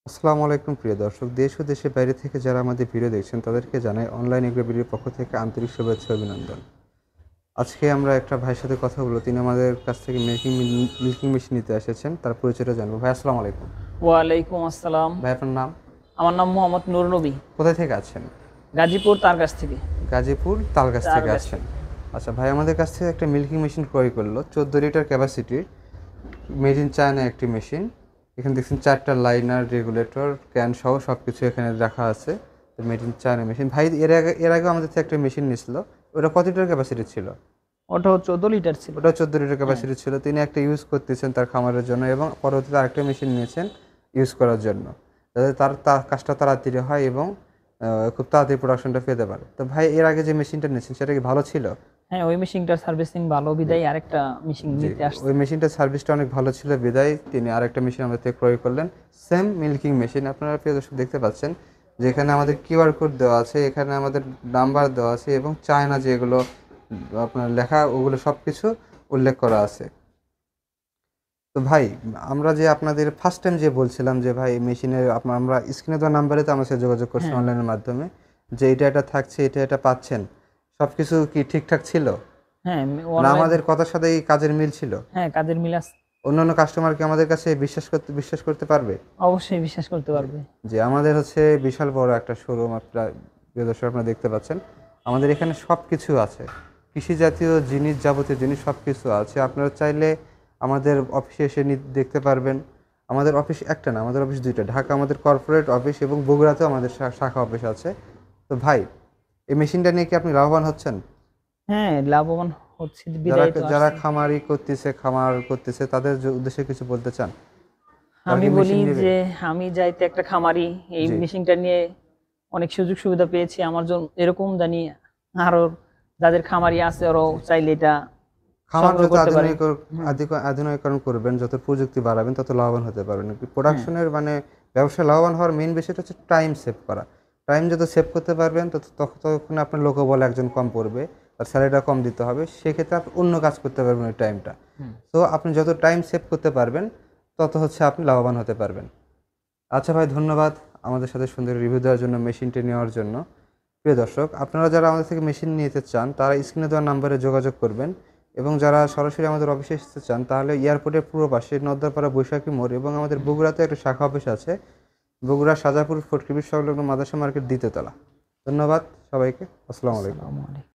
আসসালামু আলাইকুম প্রিয় দর্শক। দেশ ও দেশের বাইরে থেকে যারা আমাদের ভিডিও দেখছেন তাদেরকে জানাই অনলাইন এগ্রো বিডির পক্ষ থেকে আন্তরিক শুভেচ্ছা ও অভিনন্দন। আজকে আমরা একটা ভাইয়ের সাথে কথা বলব। তিনি আমাদের কাছ থেকে মিল্কিং মেশিন নিতে এসেছেন। তার পরিচয়টা জানবো। ভাই আসসালামু আলাইকুম। ওয়ালাইকুম আসসালাম। ভাই আপনার নাম? আমার নাম মোহাম্মদ নূর নবী। কোথায় থেকে আছেন? গাজীপুর তার কাছ থেকে। গাজীপুর তালগাছ থেকে তালগাছ আছেন। থেকে। আচ্ছা ভাই আমাদের কাছ থেকে একটা মিল্কিং মেশিন ক্রয় করলো 14 লিটার ক্যাপাসিটির মেড ইন চায়না একটি মেশিন। এখানে দেখছেন 4টা লাইনার, রেগুলেটর, ক্যান সহ সব কিছু এখানে রাখা আছে। তো মেড ইন চায়না মেশিন। ভাই এর আগে আমাদের থেকে একটা মেশিন নিয়েছিল। ওটা কত লিটার ক্যাপাসিটি ছিল? ওটাও 14 লিটার ছিল। ওটা 14 লিটার হ্যাঁ। ক্যাপাসিটি ছিল। তিনি একটা ইউজ করতেছেন তার খামারের জন্য এবং পরবর্তীতে আরেকটা মেশিন নিয়েছেন ইউজ করার জন্য, যাতে তার কাজটা তাড়াতাড়ি হয় এবং খুব তাড়াতাড়ি প্রোডাকশনটা পেতে পারে। তো ভাই এর আগে যে মেশিনটা নিয়েছেন সেটা কি ভালো ছিল? হ্যাঁ, ওই মেশিনটার সার্ভিসিং ভালো বিদায় আরেকটা মেশিন জি, নিতে আসছে। ওই মেশিনটার সার্ভিসটা অনেক ভালো ছিল বিদায় তিনি আরেকটা মেশিন আমাদের থেকে ক্রয় করলেন। Same milking machine. আপনারা প্রিয় দর্শক দেখতে পাচ্ছেন যে এখানে আমাদের কিউআর কোড দেওয়া আছে, এখানে আমাদের নাম্বার দেওয়া আছে এবং চায়না যেগুলো আপনার লেখা ওগুলো সব কিছু উল্লেখ করা আছে। তো ভাই আমরা যে আপনাদের ফার্স্ট টাইম যে বলছিলাম যে ভাই মেশিনের আমরা স্ক্রিনে দেওয়া নাম্বারে তো আমার সাথে যোগাযোগ করছি হ্যাঁ অনলাইনের মাধ্যমে, যে এটা থাকছে এটা পাচ্ছেন, সব কিছু কি ঠিকঠাক ছিল? হ্যাঁ না অনলাইন। আমাদের কথার সাথে এই কাজের মিল ছিল? হ্যাঁ, কাজের মিল আছে। অন্যান্য কাস্টমার কি আমাদের কাছে বিশ্বাস করতে পারবে? অবশ্যই বিশ্বাস করতে পারবে। যে আমাদের হচ্ছে বিশাল বড় একটা শোরুম, আপনারা প্রিয় দর্শক আপনারা দেখতে পাচ্ছেন। আমাদের এখানে সব কিছু আছে, কৃষি জাতীয় জিনিস, যাবতীয় জিনিস সব কিছু আছে। আপনারা চাইলে আমাদের অফিসে এসে দেখতে পারবেন। আমাদের অফিস একটা না, আমাদের অফিস দুইটা। ঢাকা আমাদের কর্পোরেট অফিস এবং বগুড়াতেও আমাদের শাখা অফিস আছে। তো ভাই এই মেশিনটা নিয়ে কি আপনি লাভবান হচ্ছেন? হ্যাঁ, লাভবান হচ্ছে যারা বিদায় তো যারা আসছে। খামার করতেছে তাদের উদ্দেশ্যে কিছু বলতে চান? তারা আমি কি বলি মেশিন নেবে? যে আমি যাইতে একটা খামারি, এই জি। মেশিনটা নিয়ে অনেক সুযোগ সুবিধা পেয়েছি আমার জন্য। এরকম জানি আরো যাদের খামারি আছে ওরাও চাইলে এটা খামার সংগ্রহ যত করতে পারে। আধুনিকরণ করবেন, যত প্রযুক্তি বাড়াবেন তত লাভবান হতে পারবেন। হ্যাঁ প্রোডাকশনের ব্যবসায় লাভবান হওয়ার মেইন বিষয়টা হচ্ছে টাইম সেভ করা। টাইম যত সেভ করতে পারবেন ততক্ষণ আপনার লোকবল একজন কম পড়বে, তার স্যালারিটা কম দিতে হবে। সেক্ষেত্রে আপনি অন্য কাজ করতে পারবেন ওই টাইমটা। তো আপনি যত টাইম সেভ করতে পারবেন তত হচ্ছে আপনি লাভবান হতে পারবেন। আচ্ছা ভাই ধন্যবাদ আমাদের সাথে সুন্দর রিভিউ দেওয়ার জন্য, মেশিনটি নেওয়ার জন্য। প্রিয় দর্শক আপনারা যারা আমাদের থেকে মেশিন নিতে চান তারা স্ক্রিনে দেওয়া নাম্বারে যোগাযোগ করবেন এবং যারা সরাসরি আমাদের অফিসে আসতে চান তাহলে এয়ারপোর্টের পূর্ব পাশে নদ্দাপাড়া বৈশাখী মোড় এবং আমাদের বগুড়াতে একটা শাখা অফিস আছে, বগুড়া সাজাপুর ফটকিবির সংলগ্ন মাদ্রাসা মার্কেট দ্বিতীয় তলা। ধন্যবাদ সবাইকে। আসসালামু আলাইকুম। আসসালামু আলাইকুম।